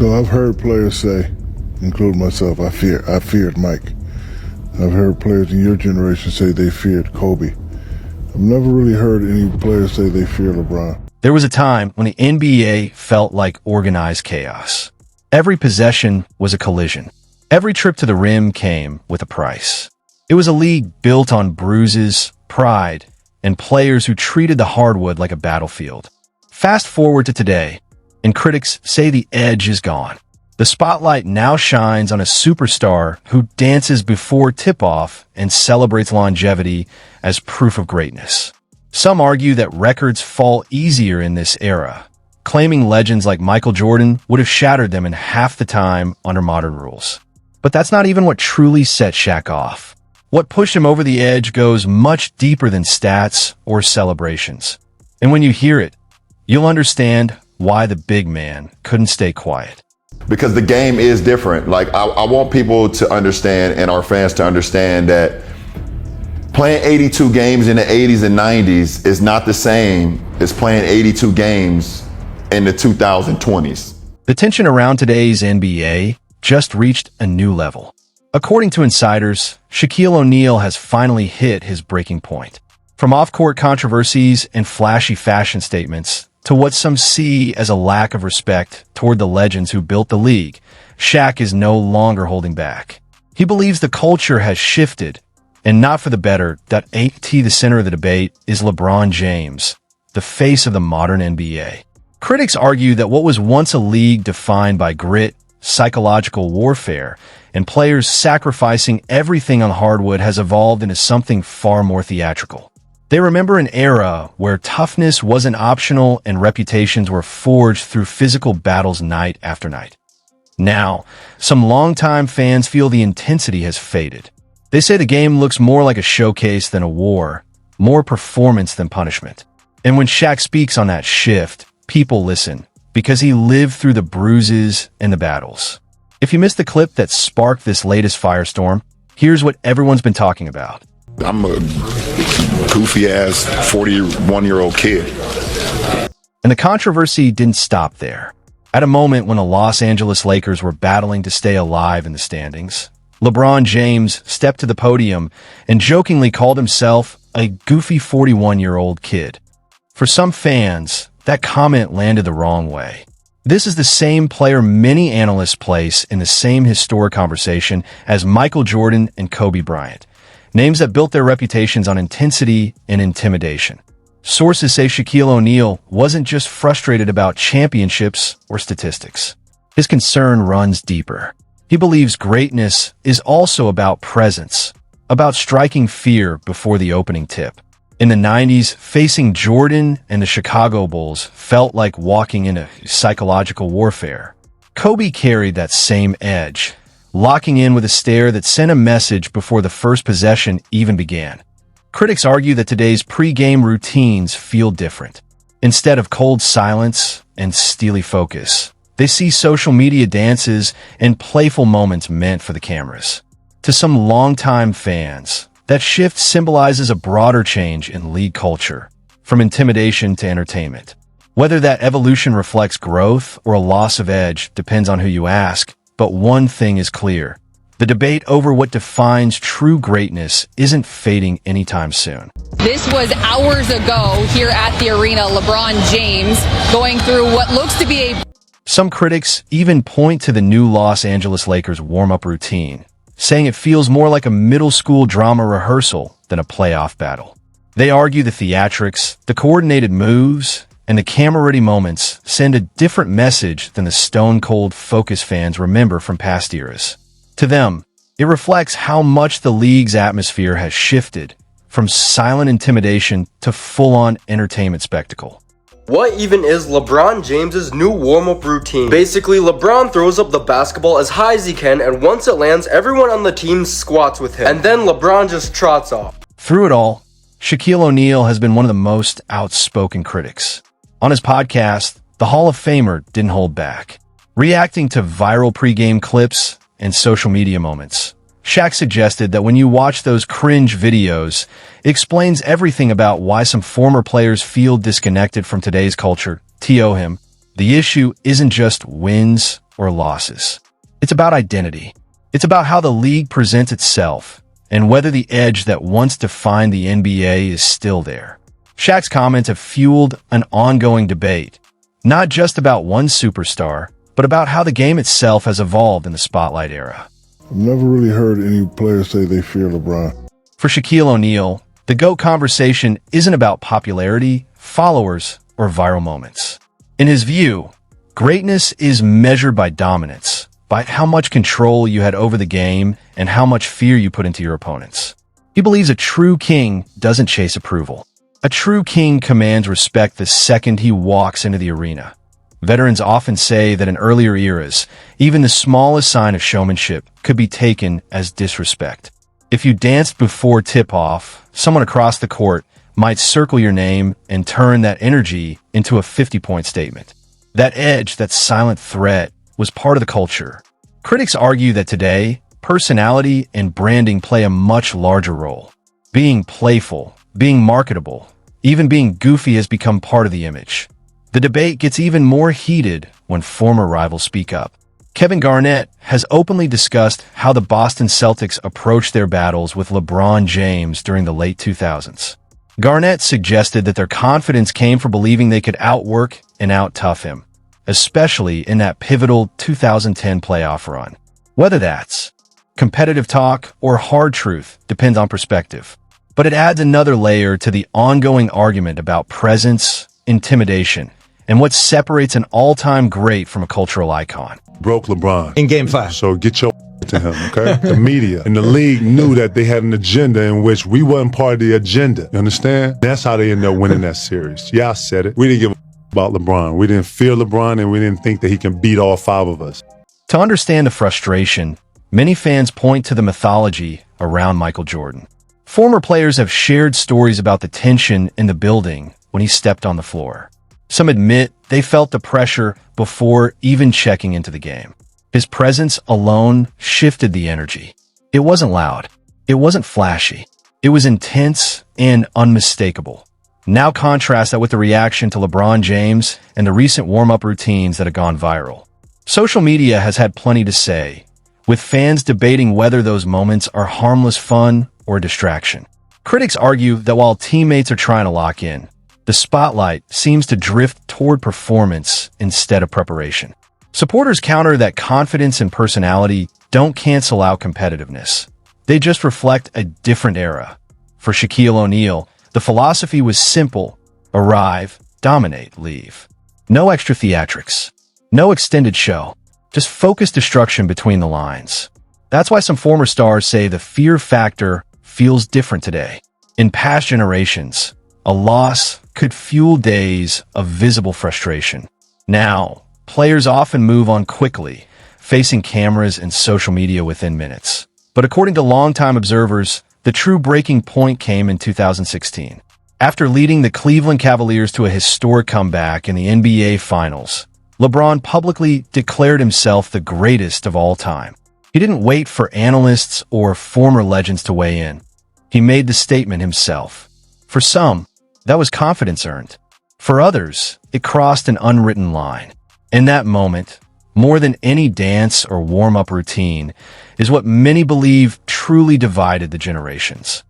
So I've heard players say, including myself, I feared Mike. I've heard players in your generation say they feared Kobe. I've never really heard any players say they fear LeBron. There was a time when the NBA felt like organized chaos. Every possession was a collision. Every trip to the rim came with a price. It was a league built on bruises, pride, and players who treated the hardwood like a battlefield. Fast forward to today, and critics say the edge is gone. The spotlight now shines on a superstar who dances before tip-off and celebrates longevity as proof of greatness. Some argue that records fall easier in this era, claiming legends like Michael Jordan would have shattered them in half the time under modern rules. But that's not even what truly set Shaq off. What pushed him over the edge goes much deeper than stats or celebrations. And when you hear it, you'll understand why the big man couldn't stay quiet. Because the game is different. Like, I want people to understand, and our fans to understand, that playing 82 games in the 80s and 90s is not the same as playing 82 games in the 2020s. The tension around today's NBA just reached a new level. According to insiders, Shaquille O'Neal has finally hit his breaking point. From off-court controversies and flashy fashion statements to what some see as a lack of respect toward the legends who built the league, Shaq is no longer holding back. He believes the culture has shifted, and not for the better. The center of the debate is LeBron James, the face of the modern NBA. Critics argue that what was once a league defined by grit, psychological warfare, and players sacrificing everything on hardwood has evolved into something far more theatrical. They remember an era where toughness wasn't optional and reputations were forged through physical battles night after night. Now, some longtime fans feel the intensity has faded. They say the game looks more like a showcase than a war, more performance than punishment. And when Shaq speaks on that shift, people listen, because he lived through the bruises and the battles. If you missed the clip that sparked this latest firestorm, here's what everyone's been talking about. I'm a goofy-ass 41-year-old kid. And the controversy didn't stop there. At a moment when the Los Angeles Lakers were battling to stay alive in the standings, LeBron James stepped to the podium and jokingly called himself a goofy 41-year-old kid. For some fans, that comment landed the wrong way. This is the same player many analysts place in the same historic conversation as Michael Jordan and Kobe Bryant, names that built their reputations on intensity and intimidation. Sources say Shaquille O'Neal wasn't just frustrated about championships or statistics. His concern runs deeper. He believes greatness is also about presence, about striking fear before the opening tip. In the 90s, facing Jordan and the Chicago Bulls felt like walking into psychological warfare. Kobe carried that same edge, locking in with a stare that sent a message before the first possession even began. Critics argue that today's pre-game routines feel different. Instead of cold silence and steely focus, they see social media dances and playful moments meant for the cameras. To some longtime fans, that shift symbolizes a broader change in league culture, from intimidation to entertainment. Whether that evolution reflects growth or a loss of edge depends on who you ask, but one thing is clear. The debate over what defines true greatness isn't fading anytime soon. This was hours ago here at the arena. LeBron James going through what looks to be a... Some critics even point to the new Los Angeles Lakers warm-up routine, saying it feels more like a middle school drama rehearsal than a playoff battle. They argue the theatrics, the coordinated moves, and the camera-ready moments send a different message than the stone-cold focus fans remember from past eras. To them, it reflects how much the league's atmosphere has shifted from silent intimidation to full-on entertainment spectacle. What even is LeBron James's new warm-up routine? Basically, LeBron throws up the basketball as high as he can, and once it lands, everyone on the team squats with him. And then LeBron just trots off. Through it all, Shaquille O'Neal has been one of the most outspoken critics. On his podcast, the Hall of Famer didn't hold back. Reacting to viral pregame clips and social media moments, Shaq suggested that when you watch those cringe videos, it explains everything about why some former players feel disconnected from today's culture. To him, The issue isn't just wins or losses. It's about identity. It's about how the league presents itself and whether the edge that once defined the NBA is still there. Shaq's comments have fueled an ongoing debate, not just about one superstar, but about how the game itself has evolved in the spotlight era. I've never really heard any players say they fear LeBron. For Shaquille O'Neal, the GOAT conversation isn't about popularity, followers, or viral moments. In his view, greatness is measured by dominance, by how much control you had over the game and how much fear you put into your opponents. He believes a true king doesn't chase approval. A true king commands respect the second he walks into the arena. Veterans often say that in earlier eras, even the smallest sign of showmanship could be taken as disrespect. If you danced before tip-off, someone across the court might circle your name and turn that energy into a 50-point statement. That edge, that silent threat, was part of the culture. Critics argue that today, personality and branding play a much larger role. Being playful, being marketable, even being goofy has become part of the image. The debate gets even more heated when former rivals speak up. Kevin Garnett has openly discussed how the Boston Celtics approached their battles with LeBron James during the late 2000s. Garnett suggested that their confidence came from believing they could outwork and out-tough him, especially in that pivotal 2010 playoff run. Whether that's competitive talk or hard truth depends on perspective, but it adds another layer to the ongoing argument about presence, intimidation, and what separates an all-time great from a cultural icon. Broke LeBron in Game 5. So get your to him, okay? The media and the league knew that they had an agenda in which we wasn't part of the agenda. You understand? That's how they ended up winning that series. Yeah, I said it. We didn't give a about LeBron. We didn't fear LeBron, and we didn't think that he can beat all five of us. To understand the frustration, many fans point to the mythology around Michael Jordan. Former players have shared stories about the tension in the building when he stepped on the floor. Some admit they felt the pressure before even checking into the game. His presence alone shifted the energy. It wasn't loud. It wasn't flashy. It was intense and unmistakable. Now contrast that with the reaction to LeBron James and the recent warm-up routines that have gone viral. Social media has had plenty to say, with fans debating whether those moments are harmless fun or a distraction. Critics argue that while teammates are trying to lock in, the spotlight seems to drift toward performance instead of preparation. Supporters counter that confidence and personality don't cancel out competitiveness. They just reflect a different era. For Shaquille O'Neal, the philosophy was simple: arrive, dominate, leave. No extra theatrics. No extended show. Just focused destruction between the lines. That's why some former stars say the fear factor feels different today. In past generations, a loss could fuel days of visible frustration. Now, players often move on quickly, facing cameras and social media within minutes. But according to longtime observers, the true breaking point came in 2016. After leading the Cleveland Cavaliers to a historic comeback in the NBA Finals, LeBron publicly declared himself the greatest of all time. He didn't wait for analysts or former legends to weigh in. He made the statement himself. For some, that was confidence earned. For others, it crossed an unwritten line. In that moment, more than any dance or warm-up routine, is what many believe truly divided the generations.